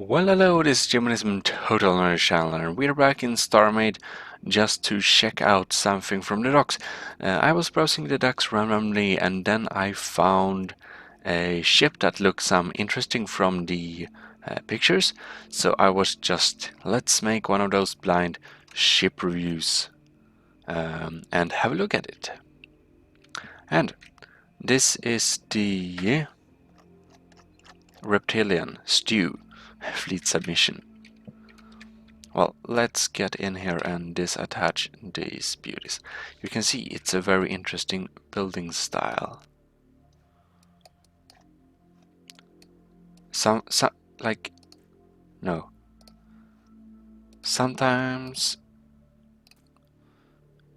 Well, hello, this is Jiminism Total Knowledge Channel, and we're back in StarMade just to check out something from the docks. I was browsing the docks randomly, and then I found a ship that looked some interesting from the pictures. So I was just, let's make one of those blind ship reviews and have a look at it. And this is the Reptillianstew fleet submission. Well, let's get in here and disattach these beauties. You can see it's a very interesting building style. Sometimes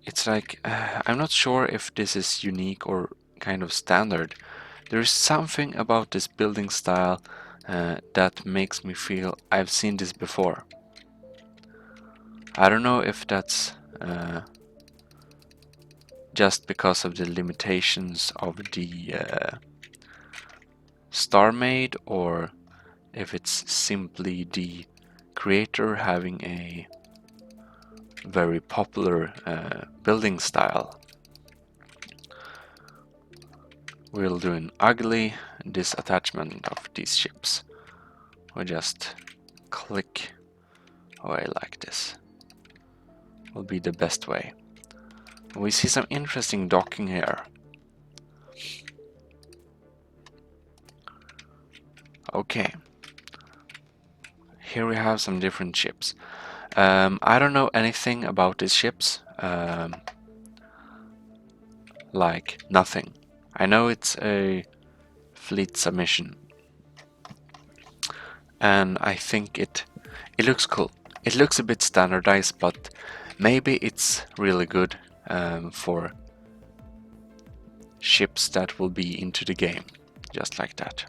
it's like, I'm not sure if this is unique or kind of standard. There is something about this building style that makes me feel I've seen this before. I don't know if that's just because of the limitations of the StarMade, or if it's simply the creator having a very popular building style. We'll do an ugly disattachment of these ships. We just click away like this. Will be the best way. We see some interesting docking here. Okay. Here we have some different ships. I don't know anything about these ships. Like nothing. I know it's a fleet submission. And I think it looks cool. It looks a bit standardized, but maybe it's really good for ships that will be into the game, just like that.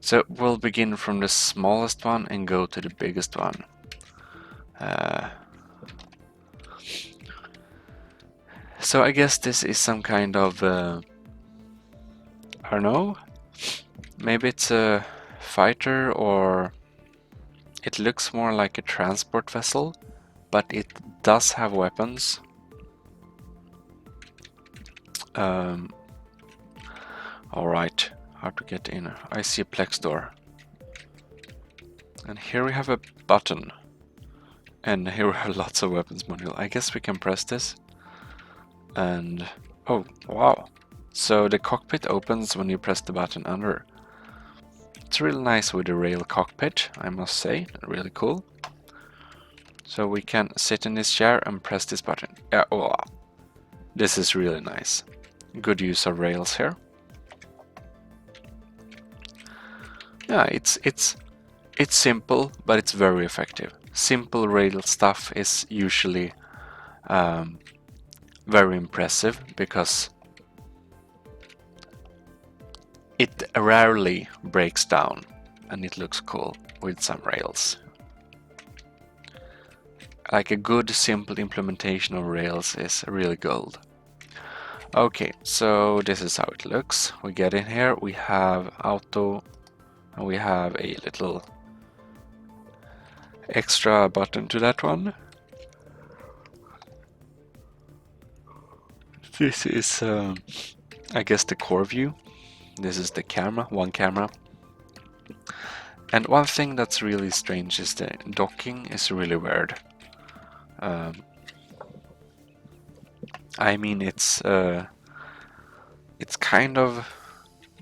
So we'll begin from the smallest one and go to the biggest one. So I guess this is some kind of, I don't know, maybe it's a fighter, or it looks more like a transport vessel, but it does have weapons. Alright, how to get in? I see a plex door. And here we have a button. And here we have lots of weapons module. I guess we can press this. And oh, wow. So the cockpit opens when you press the button under. It's really nice with the rail cockpit, I must say. Really cool. So we can sit in this chair and press this button. Yeah, oh, wow. This is really nice. Good use of rails here. Yeah, it's simple, but it's very effective. Simple rail stuff is usually very impressive because it rarely breaks down, and it looks cool with some rails. Like a good simple implementation of rails is really gold. Okay, so this is how it looks. We get in here, we have auto, and we have a little extra button to that one. This is, I guess, the core view. This is the camera, one camera. And one thing that's really strange is the docking is really weird. I mean, it's kind of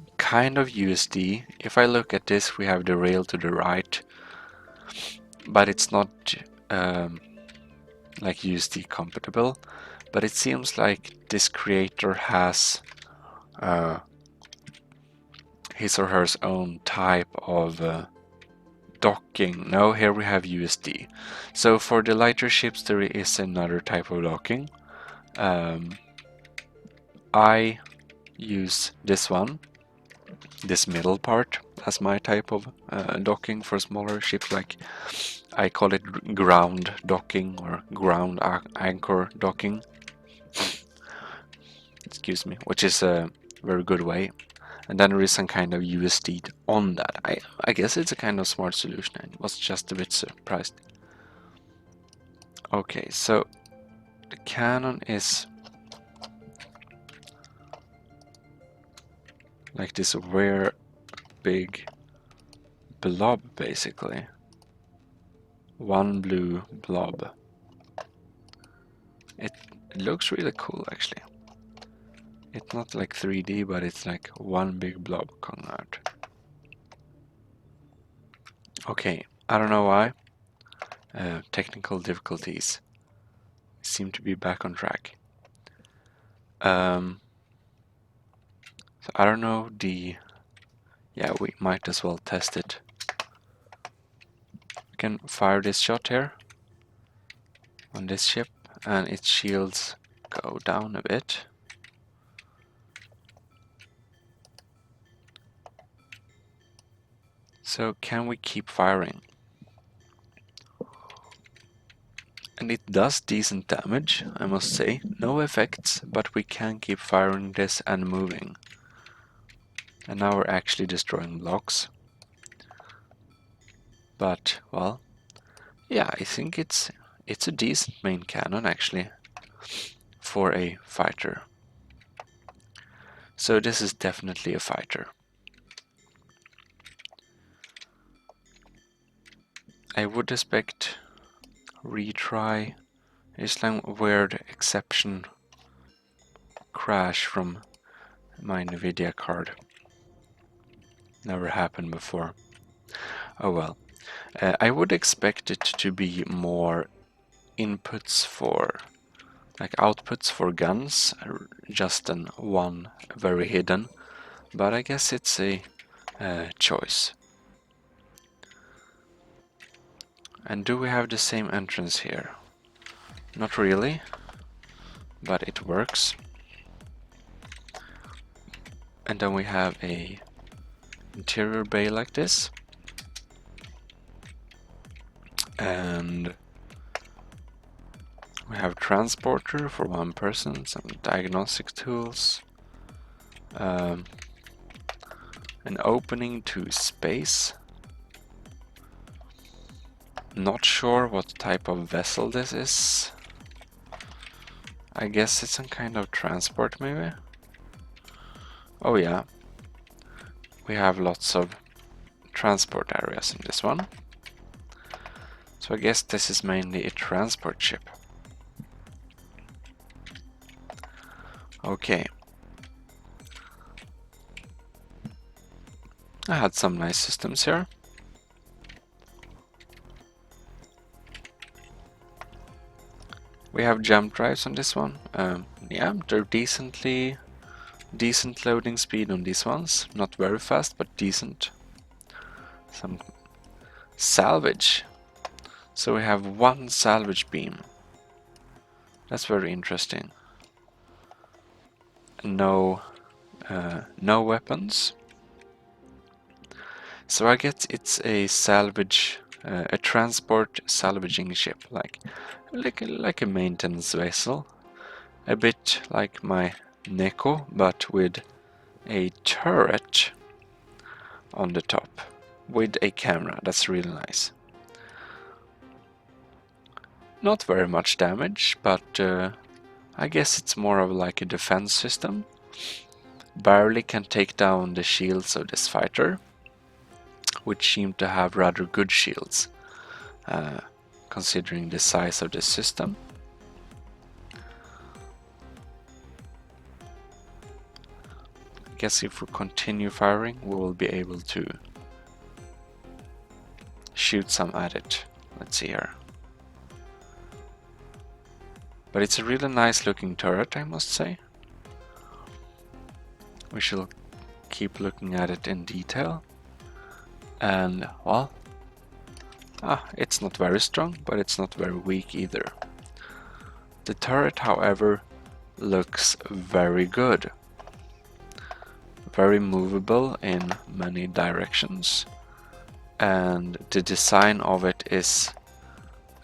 USD. If I look at this, we have the rail to the right, but it's not like USD compatible. But it seems like this creator has his or her own type of docking. No, here we have USD. So for the lighter ships there is another type of docking. I use this one, this middle part, as my type of docking for smaller ships. Like I call it ground docking or ground anchor docking. Excuse me, which is a very good way. and then there is some kind of USD on that. I guess it's a kind of smart solution. I was just a bit surprised. Okay, so the cannon is like this weird big blob, basically. One blue blob. It looks really cool, actually. It's not like 3D, but it's like one big blob coming out. Okay, I don't know why. Technical difficulties seem to be back on track. So I don't know yeah, we might as well test it. We can fire this shot here on this ship, and its shields go down a bit. So can we keep firing? And it does decent damage, I must say. No effects, but we can keep firing this and moving. And now we're actually destroying blocks. But, well, yeah, I think it's a decent main cannon, actually, for a fighter. So this is definitely a fighter. I would expect retry. There's some weird exception crash from my NVIDIA card. Never happened before. Oh well. I would expect it to be more inputs for, like outputs for guns, just one very hidden. But I guess it's a choice. And do we have the same entrance here? Not really, but it works. And then we have a interior bay like this. And we have transporter for one person, some diagnostic tools, an opening to space. Not sure what type of vessel this is. I guess it's some kind of transport, maybe? Oh yeah. We have lots of transport areas in this one. So I guess this is mainly a transport ship. Okay. I had some nice systems here. We have jump drives on this one. Yeah, they're decent loading speed on these ones. Not very fast, but decent. Some salvage. So we have one salvage beam. That's very interesting. No weapons. So I guess it's a salvage, a transport salvaging ship, like a maintenance vessel, a bit like my Neko, but with a turret on the top, with a camera. That's really nice. Not very much damage, but I guess it's more of like a defense system. Barely can take down the shields of this fighter, which seem to have rather good shields, considering the size of the system. I guess if we continue firing, we will be able to shoot some at it. Let's see here. But it's a really nice looking turret, I must say. We shall keep looking at it in detail. And, well, it's not very strong, but it's not very weak either. The turret, however, looks very good. Very movable in many directions. And the design of it is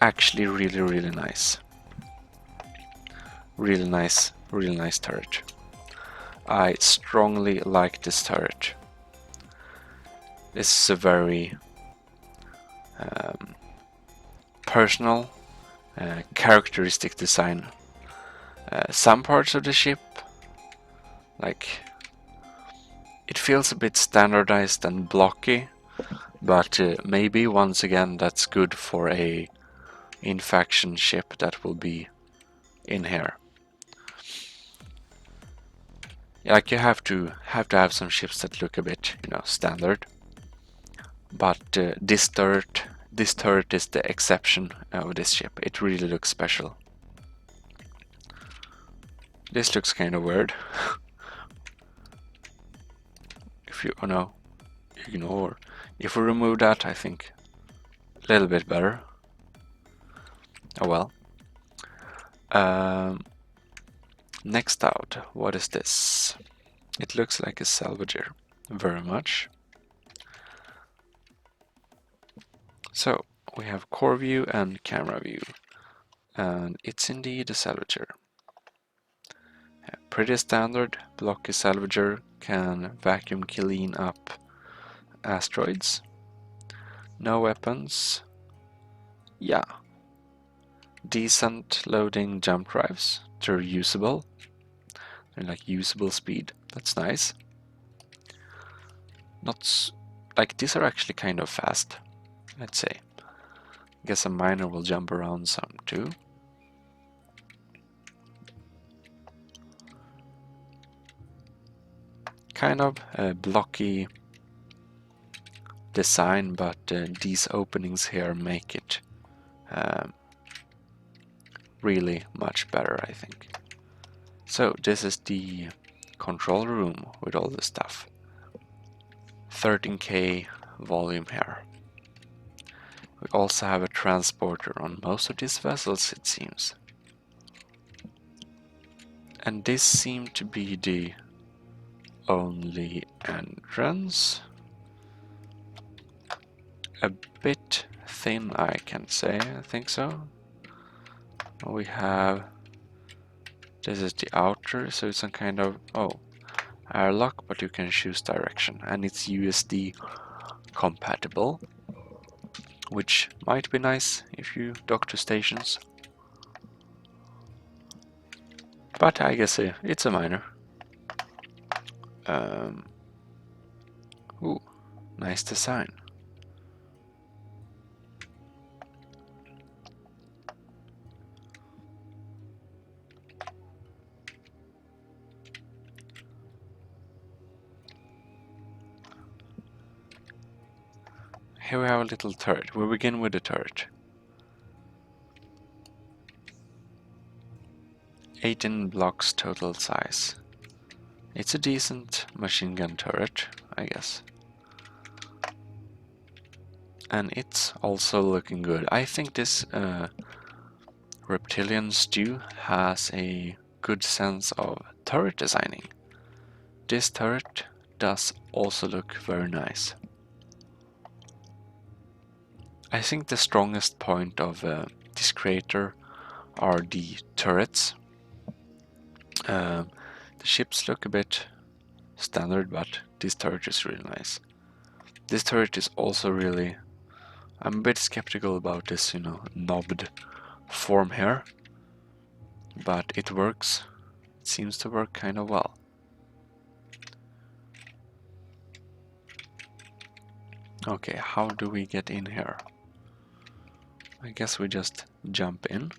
actually really nice. Really nice turret. I strongly like this turret. This is a very personal, characteristic design. Some parts of the ship, like, it feels a bit standardized and blocky, but maybe once again that's good for a in-faction ship that will be in here. Like, you have to have some ships that look a bit, you know, standard. But this turret is the exception of this ship. It really looks special. This looks kind of weird. If you, oh no, ignore. If we remove that, I think a little bit better. Oh well. Next out, what is this? It looks like a salvager, very much. So we have core view and camera view, and it's indeed a salvager. Pretty standard, blocky salvager, can vacuum clean up asteroids. No weapons. Yeah. Decent loading jump drives. They're usable. They're like usable speed. That's nice. Not like, these are actually kind of fast, I'd say. Guess a miner will jump around some too. Kind of a blocky design, but these openings here make it really much better, I think. So this is the control room with all the stuff. 13K volume here. We also have a transporter on most of these vessels, it seems. And this seemed to be the only entrance. A bit thin, I can say, I think so. We have, this is the outer, so it's some kind of, airlock, but you can choose direction, and it's USD compatible, which might be nice if you dock to stations. But I guess it's a minor. Ooh, nice design. Here we have a little turret. We begin with the turret. 18 blocks total size. It's a decent machine gun turret, I guess. And it's also looking good. I think this Reptillianstew has a good sense of turret designing. This turret does also look very nice. I think the strongest point of this creator are the turrets. The ships look a bit standard, but this turret is really nice. This turret is also really, I'm a bit skeptical about this, you know, knobbed form here, but it works. It seems to work kind of well. Okay, how do we get in here? I guess we just jump in.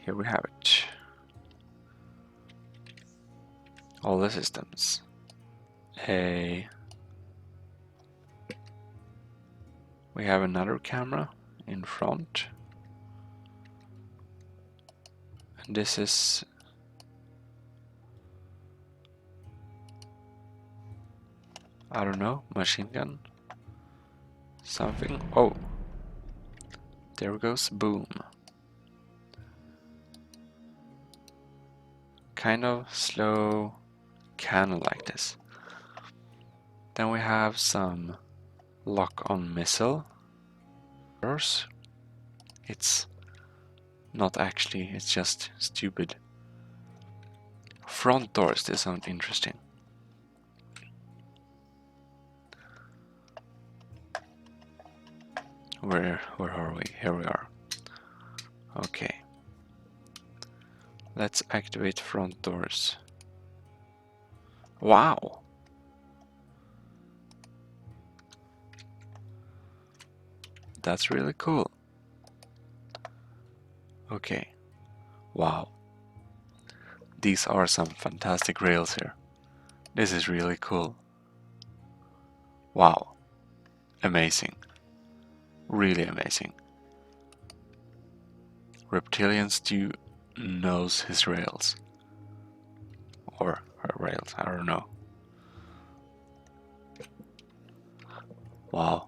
Here we have it. All the systems. We have another camera in front. And this is I don't know, machine gun? Something? Oh! There goes boom. Kind of slow cannon like this. Then we have some lock-on missile. It's Not actually, it's just stupid. Front doors, this sounds interesting. Where are we? Here we are. Okay. Let's activate front doors. Wow! That's really cool. Okay. Wow. These are some fantastic rails here. This is really cool. Wow. Amazing. Really amazing. Reptillianstew knows his rails. Or her rails, I don't know. Wow.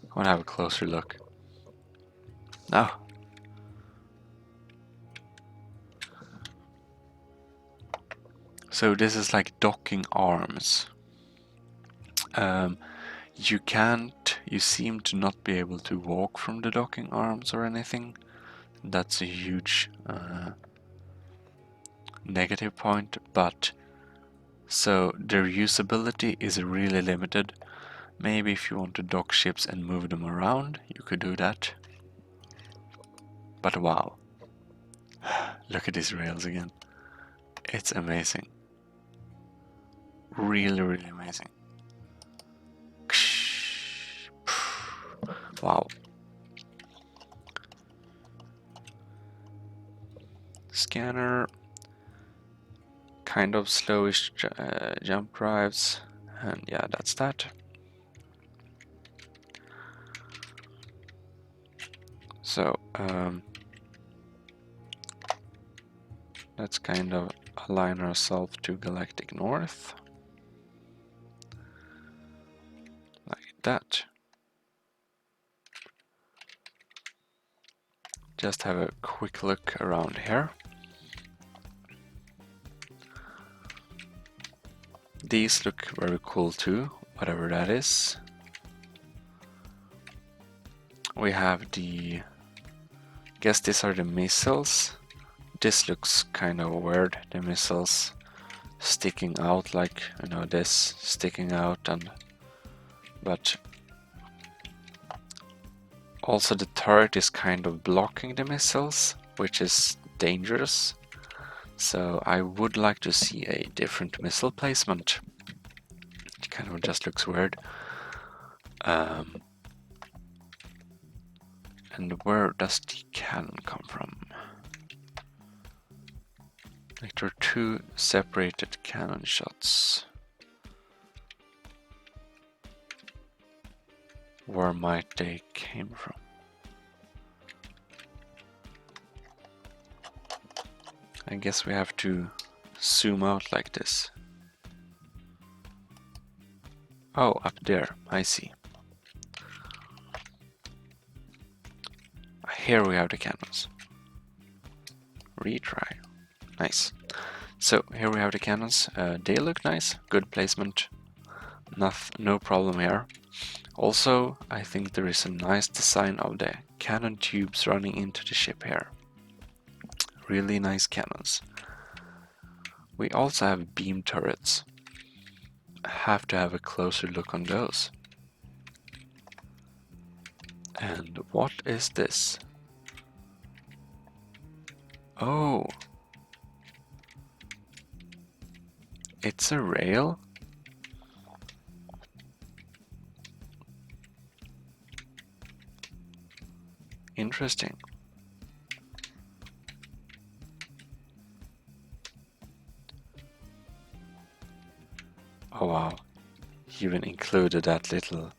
I want to have a closer look. No. So this is like docking arms. You seem to not be able to walk from the docking arms or anything. That's a huge negative point, but so their usability is really limited. Maybe if you want to dock ships and move them around, you could do that. But wow. Look at these rails again. It's amazing. Really, really amazing. Wow. Scanner. Kind of slowish jump drives. And yeah, that's that. So, let's kind of align ourselves to galactic north. Like that. Just have a quick look around here. These look very cool too, whatever that is. We have guess these are the missiles. This looks kind of weird, the missiles sticking out like, you know, this sticking out, but also the turret is kind of blocking the missiles, which is dangerous. So I would like to see a different missile placement. It kind of just looks weird. And where does the cannon come from? Like there are two separated cannon shots. Where might they came from? I guess we have to zoom out like this. Oh, up there, I see. Here we have the cannons. Retry. Nice. So here we have the cannons. They look nice, good placement. No problem here. Also, I think there is a nice design of the cannon tubes running into the ship here. Really nice cannons. We also have beam turrets. Have to have a closer look on those. And what is this? Oh, it's a rail? Interesting. Oh wow, he even included that little...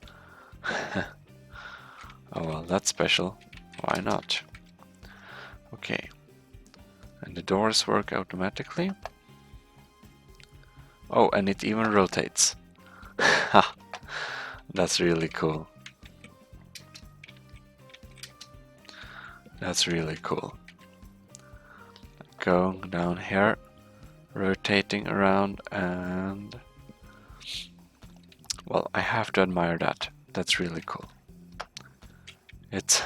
Oh well, that's special. Why not? Okay. And the doors work automatically. Oh, and it even rotates. That's really cool. That's really cool. Going down here, rotating around, and... Well, I have to admire that. That's really cool. It's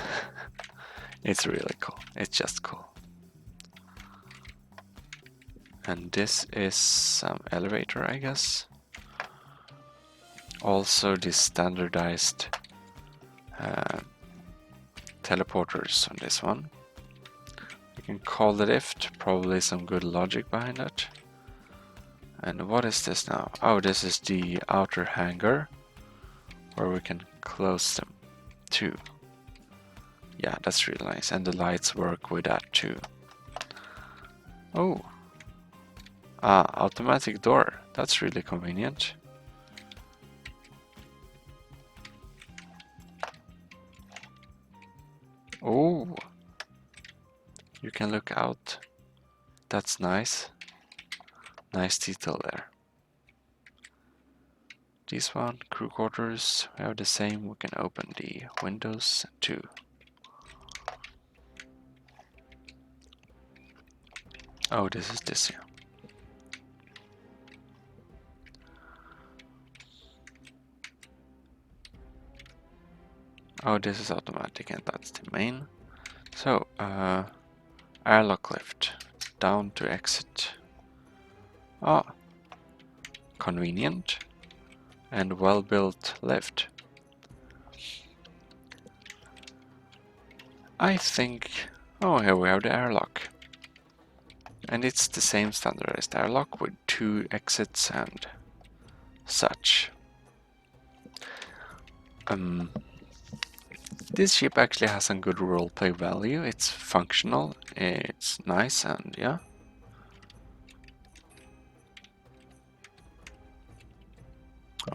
it's really cool. It's just cool. And this is some elevator, I guess. Also the standardized teleporters on this one. You can call the lift, probably some good logic behind it. And what is this now? Oh, this is the outer hangar where we can close them too. Yeah, that's really nice, and the lights work with that too. Oh, automatic door. That's really convenient. Oh, you can look out. That's nice. Nice detail there. This one, crew quarters, we have the same. We can open the windows too. Oh, this is this here. Oh, this is automatic, and that's the main. So, airlock lift, down to exit. Ah, convenient and well-built lift. I think... Oh, here we have the airlock. And it's the same standardized airlock with 2 exits and such. This ship actually has some good roleplay value. It's functional, it's nice, and yeah.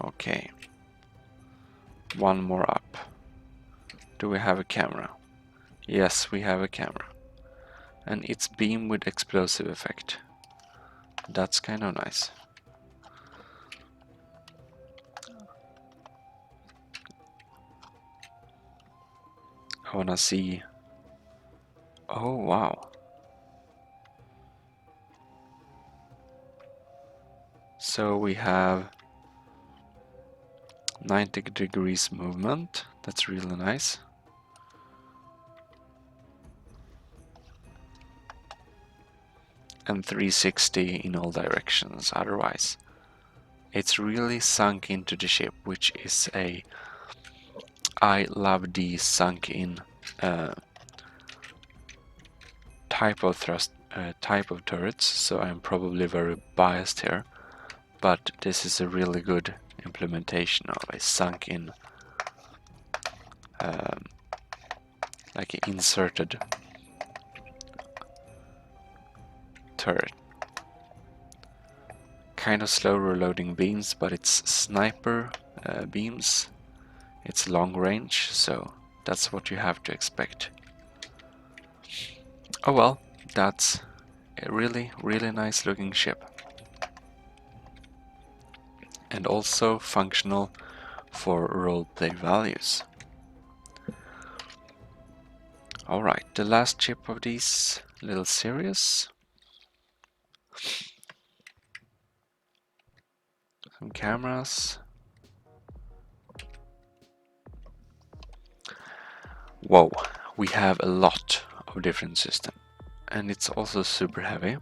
Okay. One more up. Do we have a camera? Yes, we have a camera. And it's beam with explosive effect. That's kind of nice. I wanna see... Oh, wow. So we have 90 degrees movement. That's really nice. And 360 in all directions otherwise. It's really sunk into the ship, which is a... I love the sunk in type of thrust, type of turrets, so I'm probably very biased here. But this is a really good implementation of a sunk in, like an inserted turret. Kind of slow reloading beams, but it's sniper beams. It's long range, so that's what you have to expect. Oh well, that's a really, really nice looking ship. And also functional for roleplay values. Alright, the last ship of this little series. Some cameras. Whoa, we have a lot of different systems, and it's also super heavy.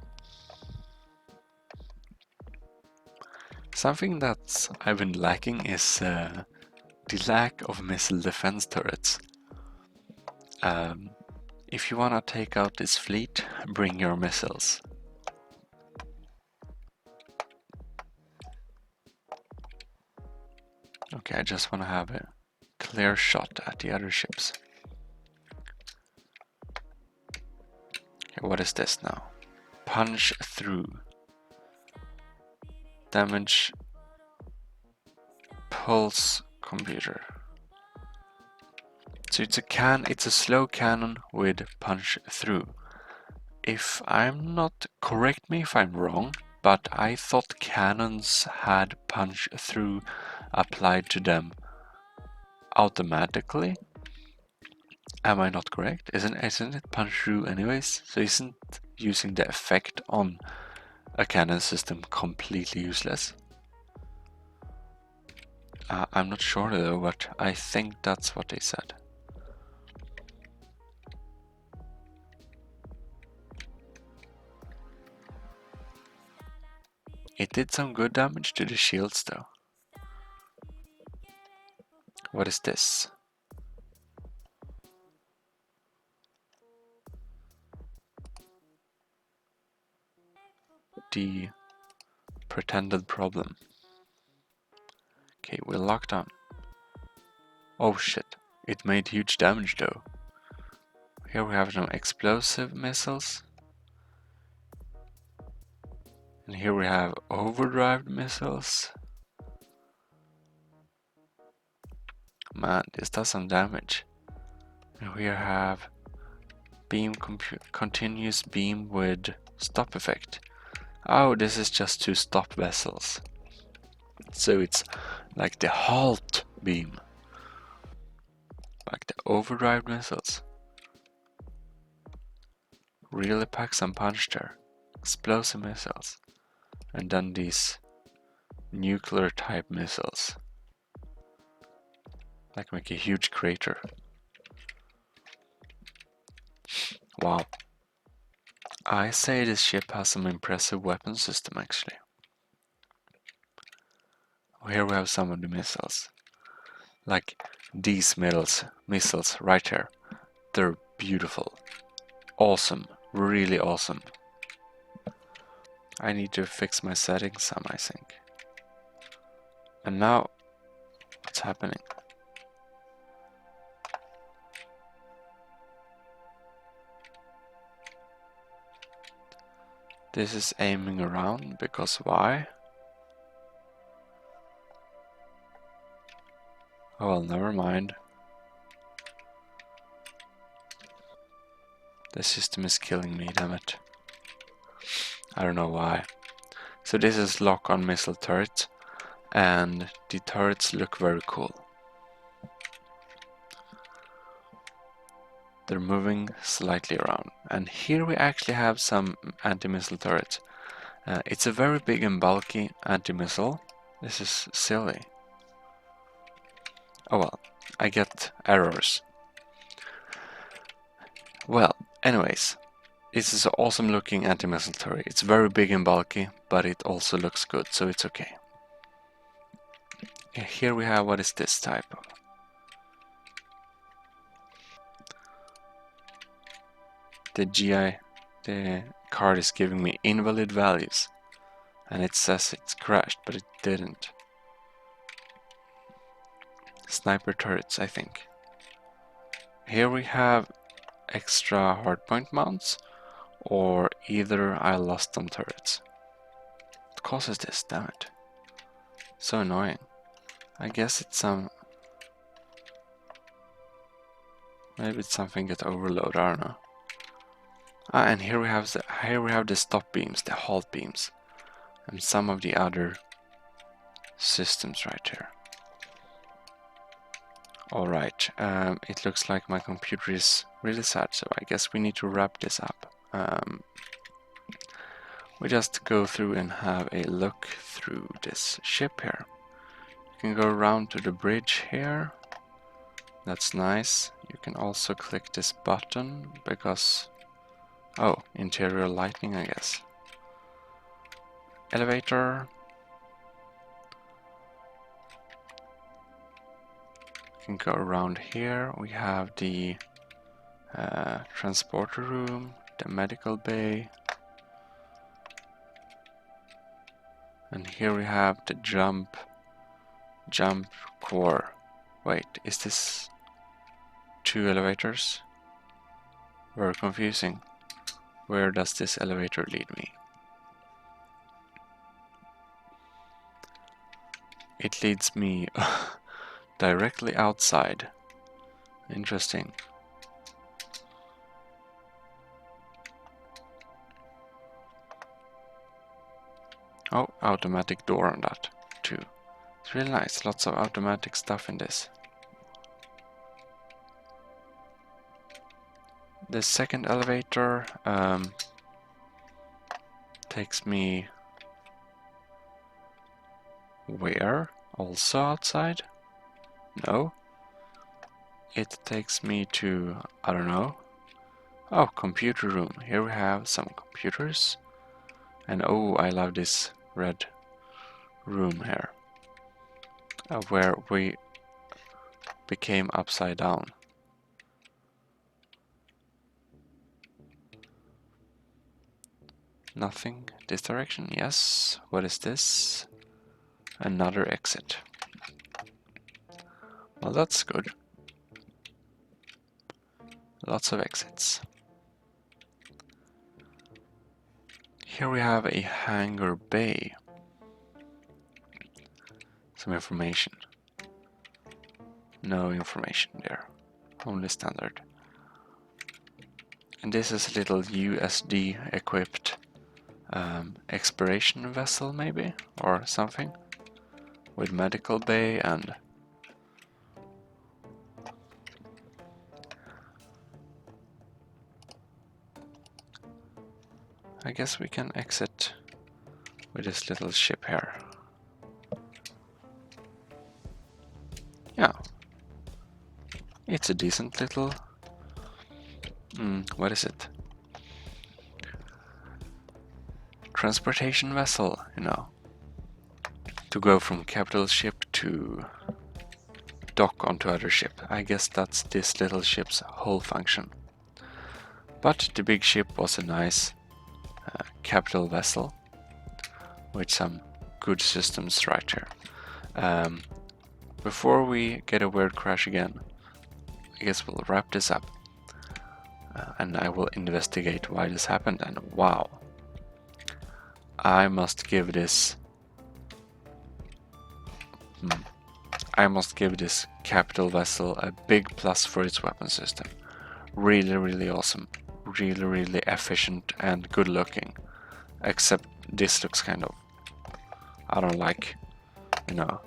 Something that I've been lacking is the lack of missile defense turrets. If you wanna take out this fleet, bring your missiles. Okay, I just wanna have a clear shot at the other ships. Okay, what is this now? Punch through. Damage pulse computer. So it's a slow cannon with punch through. If I'm not, correct me if I'm wrong, but I thought cannons had punch through applied to them automatically. Am I not correct? Isn't it punch through anyways? So isn't using the effect on a cannon system completely useless? I'm not sure though, but I think that's what they said. It did some good damage to the shields though. What is this? The pretended problem. Okay, we're locked on. Oh shit, it made huge damage though. Here we have some explosive missiles. And here we have overdrive missiles. Man, this does some damage. And we have beam continuous beam with stop effect. Oh, this is just to stop vessels. So it's like the halt beam. Like the overdrive missiles. Really pack some punch there. Explosive missiles. And then these nuclear type missiles. Like make a huge crater. Wow. I say this ship has some impressive weapon system actually. Here we have some of the missiles. Like these missiles right here. They're beautiful. Awesome. Really awesome. I need to fix my settings some, I think. And now, what's happening? This is aiming around, because why? Oh well, never mind. The system is killing me, damn it. I don't know why. So this is lock-on missile turret, and the turrets look very cool. They're moving slightly around. And here we actually have some anti-missile turrets. It's a very big and bulky anti-missile. This is silly. Oh well, I get errors. Well, anyways, this is an awesome looking anti-missile turret. It's very big and bulky, but it also looks good, so it's okay. Here we have, what is this type of? The card is giving me invalid values. And it says it's crashed, but it didn't. Sniper turrets, I think. Here we have extra hardpoint mounts, or either I lost some turrets. What causes this? Damn it. So annoying. I guess it's some... Maybe it's something that overload, I don't know. Ah, and here we have the stop beams, the halt beams. And some of the other systems right here. Alright, it looks like my computer is really sad, so I guess we need to wrap this up. We just go through and have a look through this ship here. You can go around to the bridge here. That's nice. You can also click this button because... Oh, interior lighting, I guess. Elevator. You can go around here. We have the transporter room, the medical bay. And here we have the jump core. Wait, is this 2 elevators? Very confusing. Where does this elevator lead me? It leads me directly outside. Interesting. Oh, automatic door on that too. It's really nice, lots of automatic stuff in this. The second elevator takes me where? Also outside? No. It takes me to, I don't know. Oh, computer room. Here we have some computers. And oh, I love this red room here, where we became upside down. Nothing. This direction? Yes. What is this? Another exit. Well, that's good. Lots of exits. Here we have a hangar bay. Some information. No information there. Only standard. And this is a little USD equipped exploration vessel maybe, or something, with medical bay and I guess we can exit with this little ship here. Yeah, it's a decent little what is it? Transportation vessel, you know, to go from capital ship to dock onto other ship. I guess that's this little ship's whole function. But the big ship was a nice capital vessel with some good systems right here. Before we get a weird crash again, I guess we'll wrap this up and I will investigate why this happened. And wow, I must give this capital vessel a big plus for its weapon system. Really, really awesome. Really, really efficient and good looking. Except this looks kind of, I don't like, you know,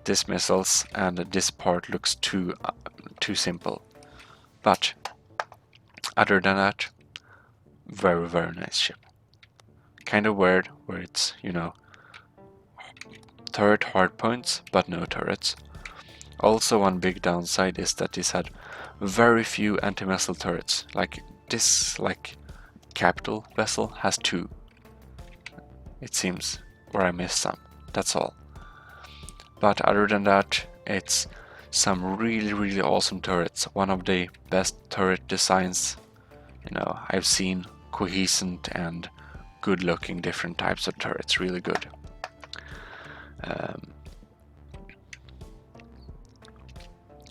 this missiles, and this part looks too simple. But other than that, very, very nice ship. Kind of weird where it's, you know, turret hardpoints but no turrets. Also, one big downside is that this had very few anti-missile turrets. Like this, like capital vessel has 2. It seems, or I missed some. That's all. But other than that, it's some really, really awesome turrets. One of the best turret designs, you know, I've seen. Cohesent and good looking different types of turrets. Really good.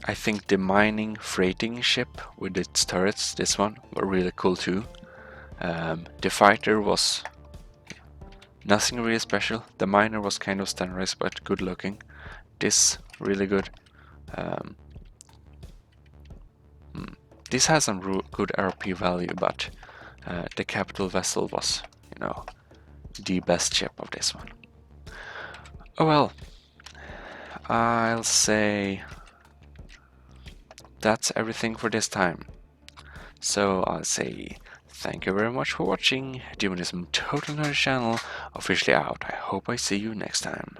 I think the mining freighting ship with its turrets, this one, were really cool too. The fighter was nothing really special. The miner was kind of standardized but good looking. This really good. This has some good RP value, but the capital vessel was, you know, the best ship of this one. Oh well, I'll say that's everything for this time. So I'll say thank you very much for watching. Doing this Total Nerd channel officially out. I hope I see you next time.